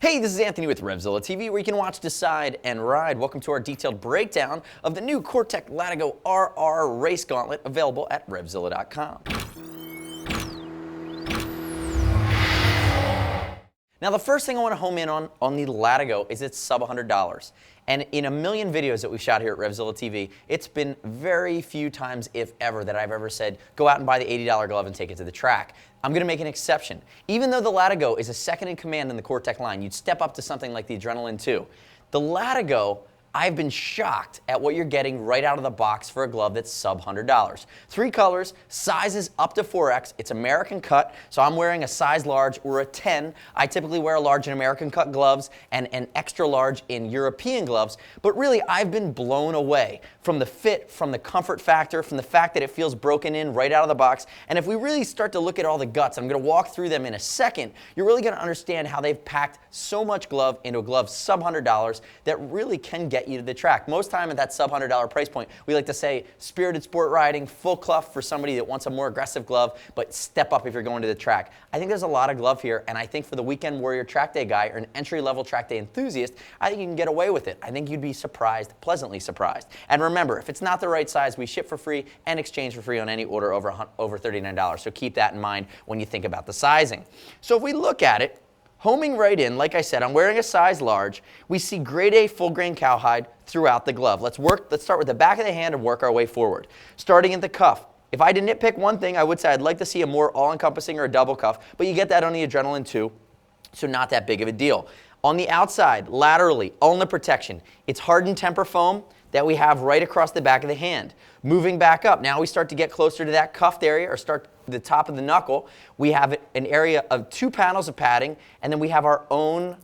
Hey, this is Anthony with RevZilla TV, where you can watch, decide, and ride. Welcome to our detailed breakdown of the new Cortech Latigo RR race gauntlet, available at RevZilla.com. Now, the first thing I want to home in on the Latigo is it's sub $100. And in a million videos that we've shot here at RevZilla TV, it's been very few times, if ever, that I've ever said, go out and buy the $80 glove and take it to the track. I'm going to make an exception. Even though the Latigo is a second in command in the Cortech line, you'd step up to something like the Adrenaline 2. The Latigo, I've been shocked at what you're getting right out of the box for a glove that's sub $100. 3 colors, sizes up to 4X. It's American cut, so I'm wearing a size large or a 10. I typically wear a large in American cut gloves and an extra large in European gloves, but really I've been blown away from the fit, from the comfort factor, from the fact that it feels broken in right out of the box. And if we really start to look at all the guts, I'm going to walk through them in a second, you're really going to understand how they've packed so much glove into a glove sub $100 that really can get you to the track. Most time at that sub $100 price point, we like to say spirited sport riding, full cluff for somebody that wants a more aggressive glove, but step up if you're going to the track. I think there's a lot of glove here, and I think for the weekend warrior track day guy or an entry-level track day enthusiast, I think you can get away with it. I think you'd be surprised, pleasantly surprised. And remember, if it's not the right size, we ship for free and exchange for free on any order over $39. So keep that in mind when you think about the sizing. So if we look at it, homing right in, like I said, I'm wearing a size large. We see grade A full grain cowhide throughout the glove. Let's start with the back of the hand and work our way forward. Starting at the cuff. If I had to nitpick one thing, I would say I'd like to see a more all-encompassing or a double cuff, but you get that on the Adrenaline 2, so not that big of a deal. On the outside, laterally, ulnar protection. It's hardened temper foam that we have right across the back of the hand. Moving back up, now we start to get closer to that cuffed area, or start the top of the knuckle. We have an area of 2 panels of padding, and then we have our own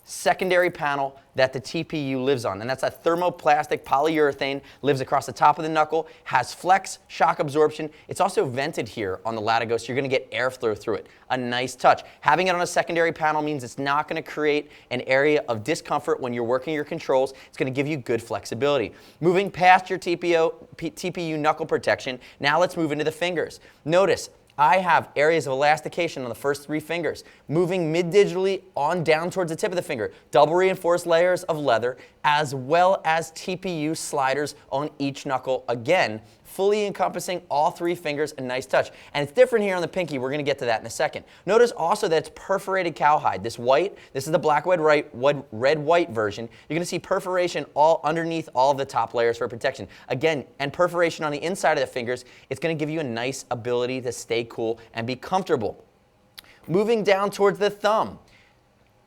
secondary panel that the TPU lives on, and that's a thermoplastic polyurethane, lives across the top of the knuckle, has flex, shock absorption. It's also vented here on the Latigo, so you're going to get airflow through it. A nice touch. Having it on a secondary panel means it's not going to create an area of discomfort when you're working your controls. It's going to give you good flexibility. Moving past your TPU knuckle protection, now let's move into the fingers. Notice, I have areas of elastication on the first 3 fingers, moving mid-digitally on down towards the tip of the finger. Double reinforced layers of leather, as well as TPU sliders on each knuckle. Again, fully encompassing all 3 fingers, a nice touch. And it's different here on the pinky. We're going to get to that in a second. Notice also that it's perforated cowhide. This white, this is the black, red-white version. You're going to see perforation all underneath all of the top layers for protection. Again, and perforation on the inside of the fingers. It's going to give you a nice ability to stay cool and be comfortable. Moving down towards the thumb.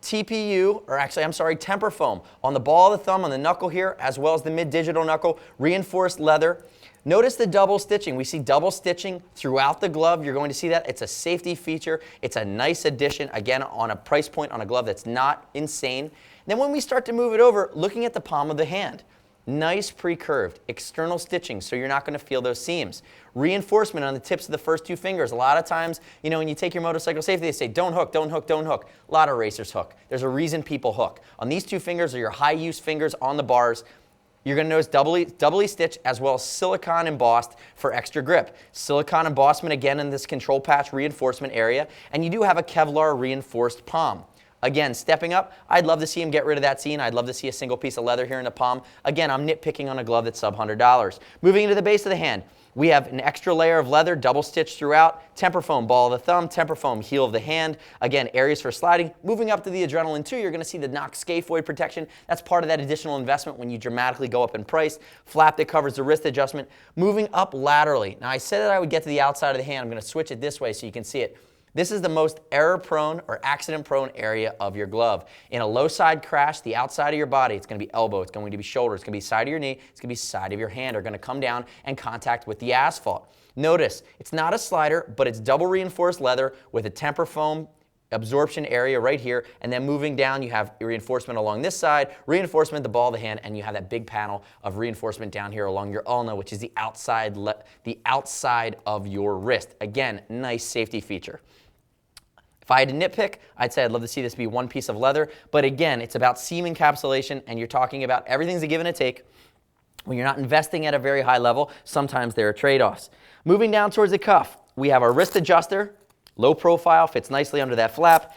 TPU, or actually, I'm sorry, temper foam on the ball of the thumb, on the knuckle here, as well as the mid-digital knuckle, reinforced leather. Notice the double stitching. We see double stitching throughout the glove. You're going to see that. It's a safety feature. It's a nice addition, again, on a price point on a glove that's not insane. Then when we start to move it over, looking at the palm of the hand, nice pre-curved external stitching, so you're not going to feel those seams. Reinforcement on the tips of the first 2 fingers. A lot of times, you know, when you take your motorcycle safety, they say, don't hook, don't hook, don't hook. A lot of racers hook. There's a reason people hook. On these 2 fingers are your high-use fingers on the bars. You're going to notice doubly stitched, as well as silicone embossed for extra grip. Silicone embossment again in this control patch reinforcement area, and you do have a Kevlar reinforced palm. Again, stepping up, I'd love to see him get rid of that seam. I'd love to see a single piece of leather here in the palm. Again, I'm nitpicking on a glove that's sub $100. Moving into the base of the hand, we have an extra layer of leather, double stitched throughout, temper foam ball of the thumb, temper foam heel of the hand. Again, areas for sliding. Moving up to the Adrenaline 2, you're going to see the knock scaphoid protection. That's part of that additional investment when you dramatically go up in price. Flap that covers the wrist adjustment. Moving up laterally. Now, I said that I would get to the outside of the hand. I'm going to switch it this way so you can see it. This is the most error-prone or accident-prone area of your glove. In a low-side crash, the outside of your body, it's going to be elbow, it's going to be shoulder, it's going to be side of your knee, it's going to be side of your hand are going to come down and contact with the asphalt. Notice, it's not a slider, but it's double reinforced leather with a temper foam absorption area right here, and then moving down you have reinforcement along this side, reinforcement the ball of the hand, and you have that big panel of reinforcement down here along your ulna, which is the outside of your wrist. Again, nice safety feature. If I had to nitpick, I'd say I'd love to see this be 1 piece of leather, but again, it's about seam encapsulation, and you're talking about everything's a give and a take. When you're not investing at a very high level, sometimes there are trade-offs. Moving down towards the cuff, we have our wrist adjuster, low profile, fits nicely under that flap.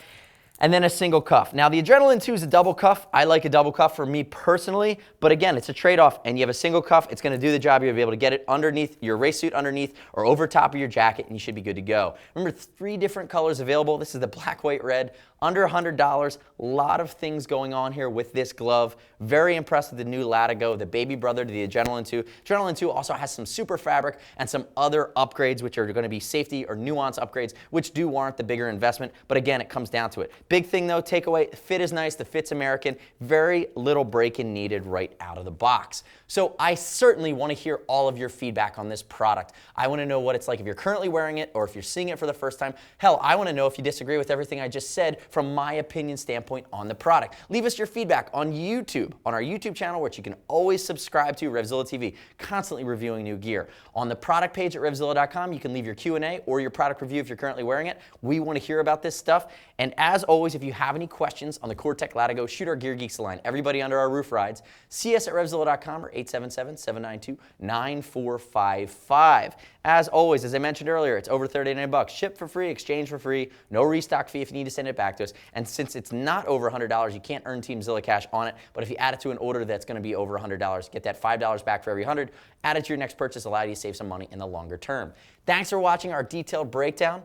and then a single cuff. Now the Adrenaline 2 is a double cuff. I like a double cuff for me personally, but again, it's a trade-off, and you have a single cuff, it's gonna do the job. You'll be able to get it underneath your race suit underneath or over top of your jacket, and you should be good to go. Remember, 3 different colors available. This is the black, white, red, under $100. A lot of things going on here with this glove. Very impressed with the new Latigo, the baby brother to the Adrenaline 2. Adrenaline 2 also has some super fabric and some other upgrades, which are gonna be safety or nuance upgrades, which do warrant the bigger investment, but again, it comes down to it. Big thing though, takeaway, fit is nice, the fit's American, very little break-in needed right out of the box. So I certainly want to hear all of your feedback on this product. I want to know what it's like if you're currently wearing it or if you're seeing it for the first time. Hell, I want to know if you disagree with everything I just said from my opinion standpoint on the product. Leave us your feedback on YouTube, on our YouTube channel, which you can always subscribe to, RevZilla TV, constantly reviewing new gear. On the product page at RevZilla.com, you can leave your Q&A or your product review if you're currently wearing it. We want to hear about this stuff. And as always, if you have any questions on the Cortech Latigo, shoot our Gear Geeks line. Everybody under our roof rides. See us at RevZilla.com or 877-792-9455. As always, as I mentioned earlier, it's over $39. Ship for free, exchange for free, no restock fee if you need to send it back to us. And since it's not over $100, you can't earn Team Zilla cash on it. But if you add it to an order that's going to be over $100, get that $5 back for every 100. Add it to your next purchase, allow you to save some money in the longer term. Thanks for watching our detailed breakdown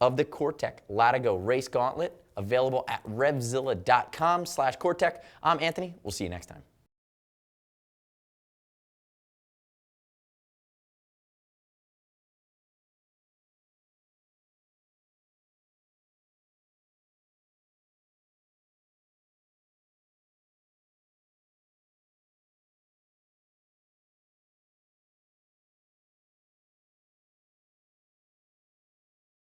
of the Cortech Latigo Race Gauntlet, available at RevZilla.com/Cortech. I'm Anthony. We'll see you next time.